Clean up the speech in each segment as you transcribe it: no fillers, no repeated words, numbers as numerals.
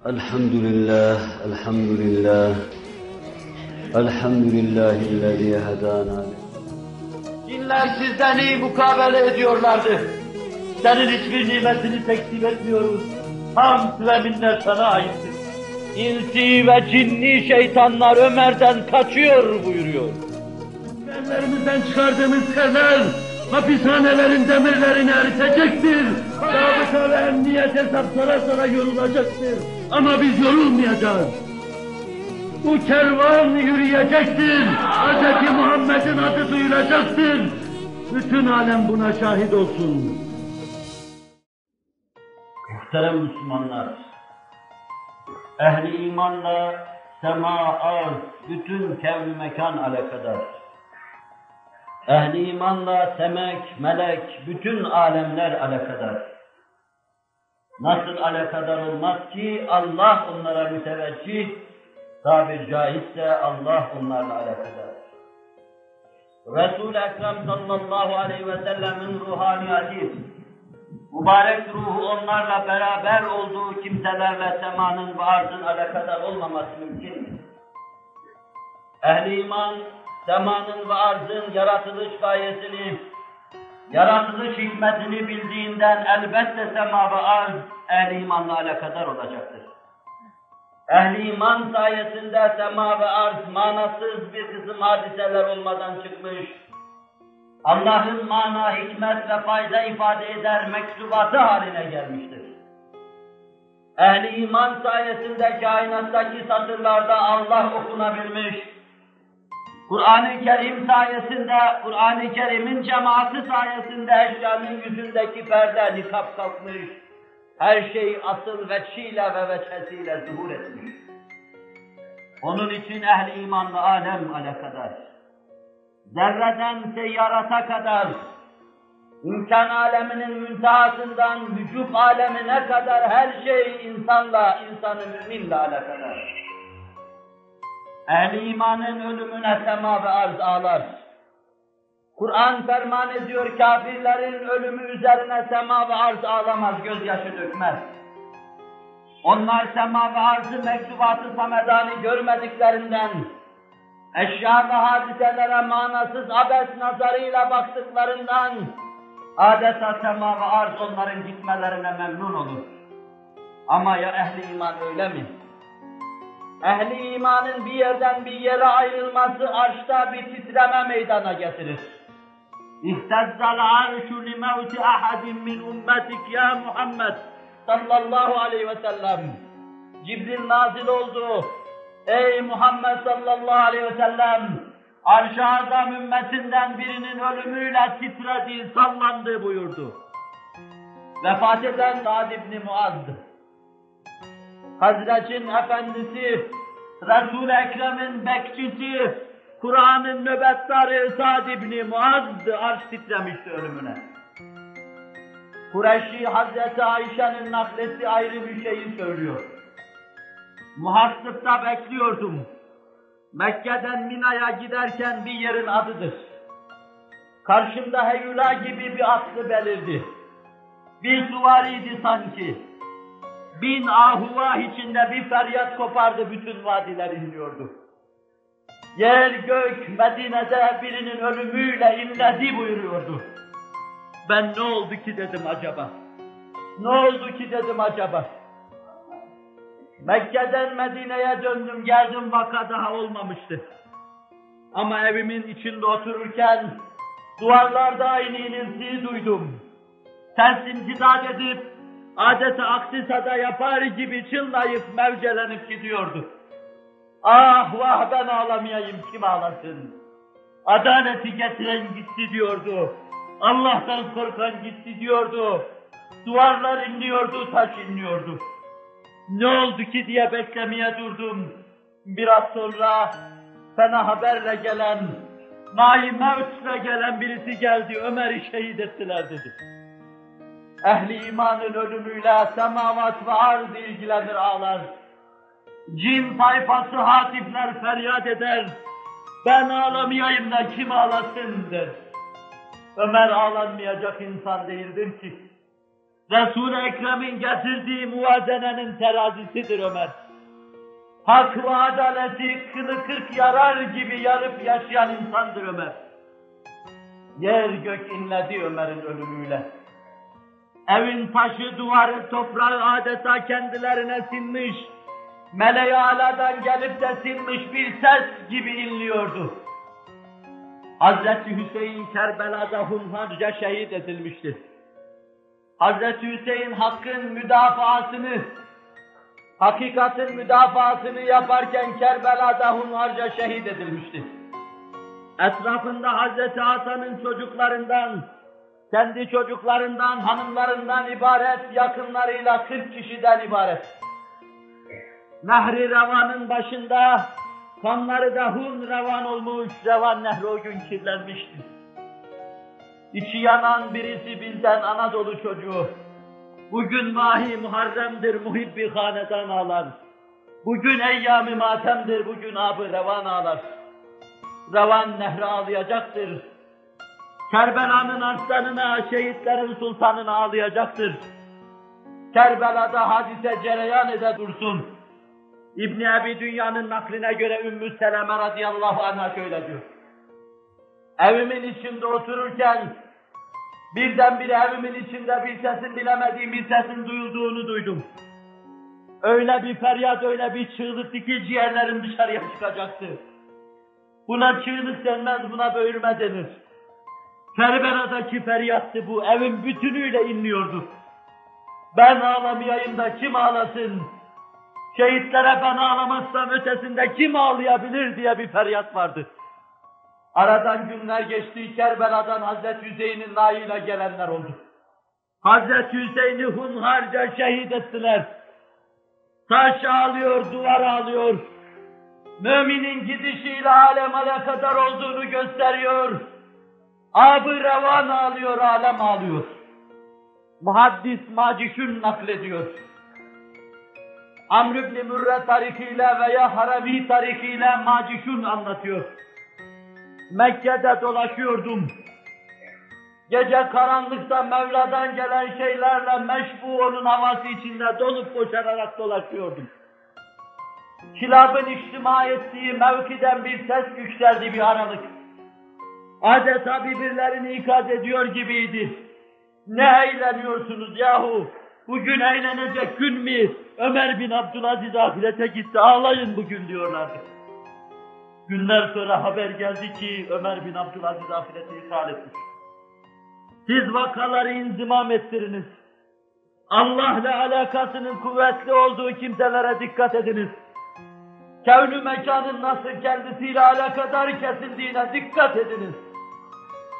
Elhamdülillah, elhamdülillah, elhamdülillahillezî hedâna. Dinler sizden iyi mukabele ediyorlardı. Senin hiçbir nimetini tekzip etmiyoruz. Hamd ve minnet sana aittir. İnsi ve cinni şeytanlar Ömer'den kaçıyor buyuruyor. Ellerimizden çıkardığımız terler, hapishanelerin demirlerini eritecektir. Zabıta ve emniyet hesap sonra yorulacaktır. Ama biz yorulmayacağız. Bu kervan yürüyecektir. Hz. Muhammed'in adı duyulacaktır. Bütün alem buna şahit olsun. Muhterem Müslümanlar, ehli imanla sema, arz, bütün kevn-i mekan alakadar. Ehli imanla semek, melek, bütün alemler alakadar. Nasıl alakadar olmaz ki Allah onlara müteveccih, tabir caizse Allah onlarla alakadar. Resul-i Ekrem sallallahu aleyhi ve sellemin ruhaniyeti, mübarek ruhu onlarla beraber olduğu kimselerle semanın ve arzın alakadar olmaması mümkün mü? Ehl-i iman, semanın ve arzın yaratılış gayesini, yaratılış hikmetini bildiğinden elbette sema ve arz ehl-i imanla alakadar olacaktır. Ehl-i iman sayesinde sema ve arz manasız bir kısım hadiseler olmadan çıkmış, Allah'ın mana, hikmet ve fayda ifade eder mektubatı haline gelmiştir. Ehl-i iman sayesinde kainattaki satırlarda Allah okunabilmiş, Kur'an-ı Kerim sayesinde, Kur'an-ı Kerim'in cemaati sayesinde eşyanın yüzündeki perde nikap kalkmış, her şey asıl veçhiyle ve veçhesiyle zuhur etmiş. Onun için ehl-i imanla alem alakadar. Zerreden seyyarata kadar, imkan aleminin müntehasından vücut alemine kadar her şey insanla, insanı müminle alakadar. Ehl-i imanın ölümüne sema ve arz ağlar. Kur'an ferman ediyor, kafirlerin ölümü üzerine sema ve arz ağlamaz, gözyaşı dökmez. Onlar sema ve arzı mektubat-ı samedani görmediklerinden, eşya ve hadiselere manasız abes nazarıyla baktıklarından, adeta sema ve arz onların gitmelerine memnun olur. Ama ya ehli iman öyle mi? Ehli imanın bir yerden bir yere ayrılması arşta bir titreme meydana getirir. İhtezzal arşu li mevti ahadin min ummetik ya Muhammed sallallahu aleyhi ve sellem. Cibril nazil oldu. Ey Muhammed sallallahu aleyhi ve sellem, arş-ı azam ümmetinden birinin ölümüyle titredi, sallandı buyurdu. Vefat eden Sa'd ibn Muaz'dı. Hazret'in efendisi, Resul-i Ekrem'in bekçisi, Kur'an'ın nöbettarı Sa'd ibn Muaz'dı, arş titremişti ölümüne. Kureyşi Hazreti Ayşe'nin naklesi ayrı bir şeyi söylüyor. Muhassıpta bekliyordum. Mekke'den Mina'ya giderken bir yerin adıdır. Karşımda heyula gibi bir atlı belirdi. Bir süvariydi sanki. Bin ahuvah içinde bir feryat kopardı, bütün vadiler inliyordu. Yer gök Medine'de birinin ölümüyle inledi buyuruyordu. Ben ne oldu ki dedim acaba? Ne oldu ki dedim acaba? Mekke'den Medine'ye döndüm, geldim, vaka daha olmamıştı. Ama evimin içinde otururken duvarlarda aynı iniltiyi duydum. Ses imtidad edip adeta aksi sada yapar gibi çıllayıp mevcelenip gidiyordu. Ah vah, ben ağlamayayım, kim ağlasın? Adaleti getiren gitti diyordu. Allah'tan korkan gitti diyordu. Duvarlar inliyordu, taş inliyordu. Ne oldu ki diye beklemeye durdum. Biraz sonra fena haberle gelen, nâi mevtle gelen birisi geldi, Ömer'i şehit ettiler dedi. Ehli imanın ölümüyle semavat ve arz ilgilenir ağlar. Cin tayfası hatifler feryat eder. Ben ağlamayayım da kim ağlasın der. Ömer ağlanmayacak insan değildir ki. Resul-i Ekrem'in getirdiği muvazenenin terazisidir Ömer. Hak ve adaleti kılı kırk yarar gibi yarıp yaşayan insandır Ömer. Yer gök inledi Ömer'in ölümüyle. Evin taşı, duvarı, toprağı adeta kendilerine sinmiş, meleği aladan gelip de sinmiş bir ses gibi inliyordu. Hazreti Hüseyin Kerbela'da hunharca şehit edilmiştir. Hazreti Hüseyin hakkın müdafaasını, hakikatin müdafaasını yaparken Kerbela'da hunharca şehit edilmiştir. Etrafında Hazreti Hasan'ın çocuklarından, kendi çocuklarından, hanımlarından ibaret, yakınlarıyla 40 kişiden ibaret. Nehri Revan'ın başında kanları da hun revan olmuş, Revan Nehri o gün kirlenmişti. İçi yanan birisi bizden Anadolu çocuğu. Bugün Mahi Muharrem'dir, muhibbi hanedan ağlar. Bugün eyyam-ı matemdir, bugün ab-ı revan ağlar. Revan Nehri ağlayacaktır. Kerbela'nın aslanına, şehitlerin sultanına ağlayacaktır. Kerbela'da hadise cereyan ede dursun. İbn-i Ebi Dünya'nın nakline göre Ümmü Seleme radıyallahu anh'a şöyle diyor. Evimin içinde otururken birdenbire evimin içinde bir sesin, bilemediğim bir sesin duyulduğunu duydum. Öyle bir feryat, öyle bir çığlıktı ki ciğerlerim dışarıya çıkacaktı. Buna çığlık denmez, buna böğürme denir. Kerbela'daki feryattı bu, evin bütünüyle inliyordu. Ben ağlamayayım da kim ağlasın? Şehitlere ben ağlamazsam ötesinde kim ağlayabilir diye bir feryat vardı. Aradan günler geçti, Kerbela'dan Hazreti Hüseyin'in layığıyla gelenler oldu. Hazreti Hüseyin'i hunharca şehit ettiler. Taş ağlıyor, duvar ağlıyor. Müminin gidişiyle alem alakadar olduğunu gösteriyor. Ab-ı revan ağlıyor, alem ağlıyor. Muhaddis Macişun naklediyor. Amr ibn Mürre tarikiyle veya Haravi tarikiyle Macişun anlatıyor. Mekke'de dolaşıyordum. Gece karanlıkta Mevla'dan gelen şeylerle meşbu onun havası içinde dolup boşanarak dolaşıyordum. Kilabın içtima ettiği mevkiden bir ses yükseldi bir aralık. Adeta birbirlerini ikaz ediyor gibiydi. Ne eğleniyorsunuz yahu? Bugün eğlenecek gün mü? Ömer bin Abdülaziz ahirete gitti, ağlayın bugün diyorlardı. Günler sonra haber geldi ki Ömer bin Abdülaziz ahireti ithal etmiş. Siz vakaları inzimam ettiriniz. Allah'la alakasının kuvvetli olduğu kimselere dikkat ediniz. Kevn-ü mekanın nasıl kendisiyle alakadar kesildiğine dikkat ediniz.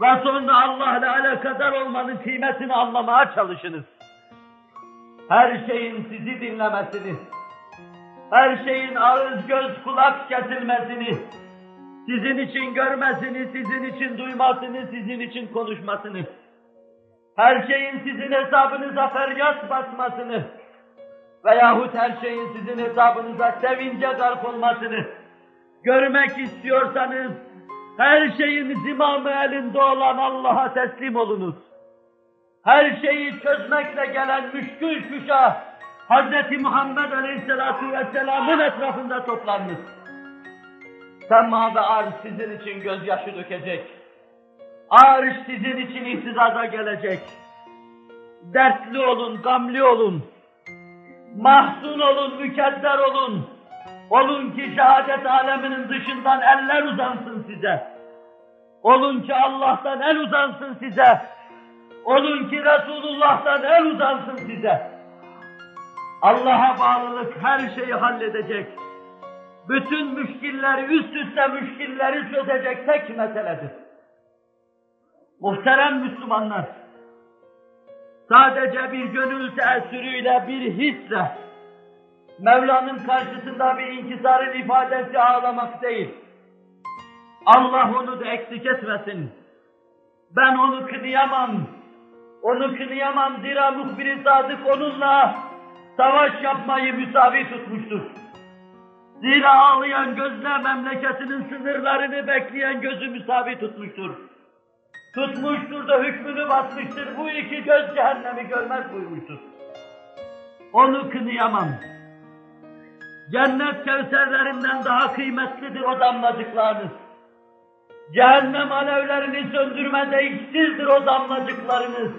Ve sonra Allah'la alakadar olmanın kıymetini anlamaya çalışınız. Her şeyin sizi dinlemesini, her şeyin ağız, göz, kulak kesilmesini, sizin için görmesini, sizin için duymasını, sizin için konuşmasını, her şeyin sizin hesabınıza feryat basmasını veyahut her şeyin sizin hesabınıza sevince gark olmasını görmek istiyorsanız, her şeyin zimamı elinde olan Allah'a teslim olunuz. Her şeyi çözmekle gelen müşkül kuşa Hz. Muhammed Aleyhisselatü Vesselam'ın etrafında toplanınız. Sema ve arş sizin için gözyaşı dökecek. Arş sizin için ihtizaza gelecek. Dertli olun, gamli olun. Mahzun olun, mükedder olun. Olun ki şehadet aleminin dışından eller uzansın size. Olun ki Allah'tan el uzansın size. Olun ki Resulullah'tan el uzansın size. Allah'a bağlılık her şeyi halledecek. Bütün müşkilleri, üst üste müşkilleri çözecek tek meseledir. Muhterem Müslümanlar, sadece bir gönül teessürüyle, bir hisle, Mevla'nın karşısında bir inkisarın ifadesi ağlamak değil. Allah onu da eksik etmesin. Ben onu kınayamam. Onu kınayamam, zira muhbir-i sadık onunla savaş yapmayı müsavi tutmuştur. Zira ağlayan gözle memleketinin sınırlarını bekleyen gözü müsavi tutmuştur. Tutmuştur da hükmünü basmıştır, bu iki göz cehennemi görmez buyurmuştur. Onu kınıyamam. Cennet kevserlerinden daha kıymetlidir o damlacıklarınız. Cehennem alevlerini söndürmede iksirdir o damlacıklarınız.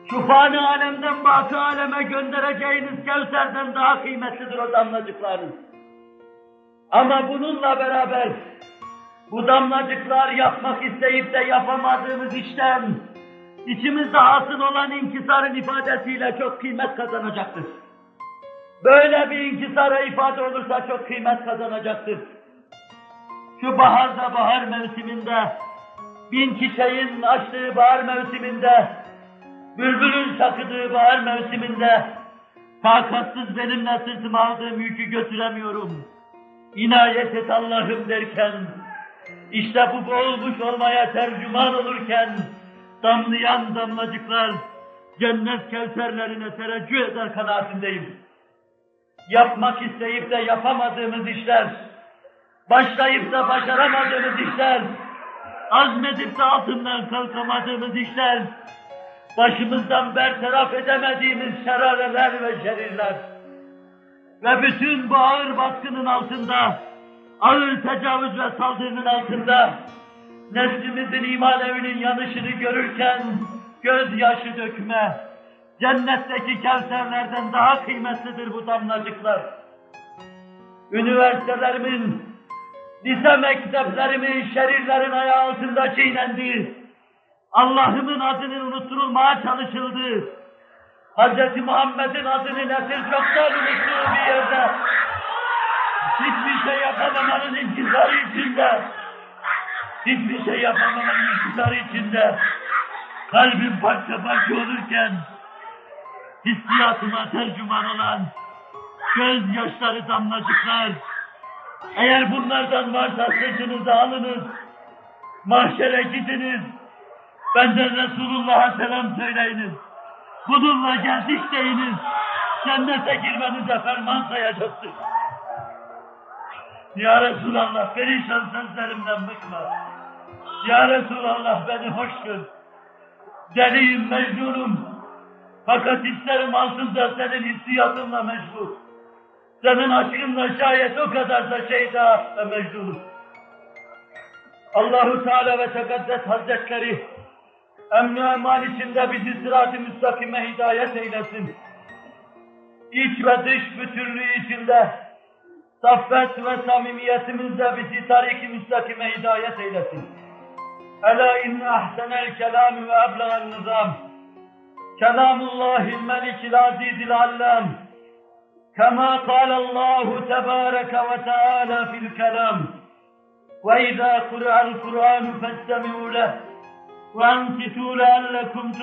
Şu fani alemden baki aleme göndereceğiniz kevserden daha kıymetlidir o damlacıklarınız. Ama bununla beraber bu damlacıklar yapmak isteyip de yapamadığımız işten içimizde hasıl olan inkisarın ifadesiyle çok kıymet kazanacaktır. Böyle bir inkisara ifade olursa çok kıymet kazanacaktır. Şu baharda, bahar mevsiminde, bin çiçeğin açtığı bahar mevsiminde, bülbülün şakıdığı bahar mevsiminde, takatsız benimle sırtıma aldığım yükü götüremiyorum. İnayet et Allah'ım derken, işte bu boğulmuş olmaya tercüman olurken, damlayan damlacıklar cennet kevserlerine tereccüh eder kanaatindeyim. Yapmak isteyip de yapamadığımız işler, başlayıp da başaramadığımız işler, azmedip de altından kalkamadığımız işler, başımızdan bertaraf edemediğimiz şerareler ve şerirler ve bütün bu ağır baskının altında, ağır tecavüz ve saldırının altında, neslimizin iman evinin yanışını görürken gözyaşı dökme, cennetteki kevserlerden daha kıymetlidir bu damlacıklar. Üniversitelerimin, lise mekteplerimin şerirlerin ayağı altında çiğnendiği, Allah'ımın adının unutturulmaya çalışıldığı, Hz. Muhammed'in adını nesil çoktan unuttuğu bir yerde, hiçbir şey yapamamanın inkisarı içinde, hiçbir şey yapamamanın inkisarı içinde, kalbim parça parça olurken, hissiyatıma tercüman olan gözyaşları damlacıklar, eğer bunlardan varsa sırtınızı alınız, mahşere gidiniz, benden Resulullah'a selam söyleyiniz, bununla geldik deyiniz, cennete girmenize ferman sayacaktır. Ya Resulallah, perişan sözlerimden bıkma. Ya Resulallah, beni hoş gör. Deliyim, mecnunum. Fakat hislerim altında senin hissiyatınla meşgul. Senin aşkınla şayet o kadar da şeyda ve mecnunum. Allahu Teala ve Tekaddes Hazretleri emn-i eman içinde bizi sırat-ı müstakime hidayet eylesin. İç ve dış bütünlüğü içinde saffet ve samimiyetimizle bizi tarik-i müstakime hidayet eylesin. Ela inne ahsenel kelâmi ve ebleğen nizam. Kelamullahil melikil azizil allam. Kema kâlallahu tebâreke ve teâlâ fil kelam. Ve izâ kur'al Kur'anu festemi'û leh. Ve ensitu leallekum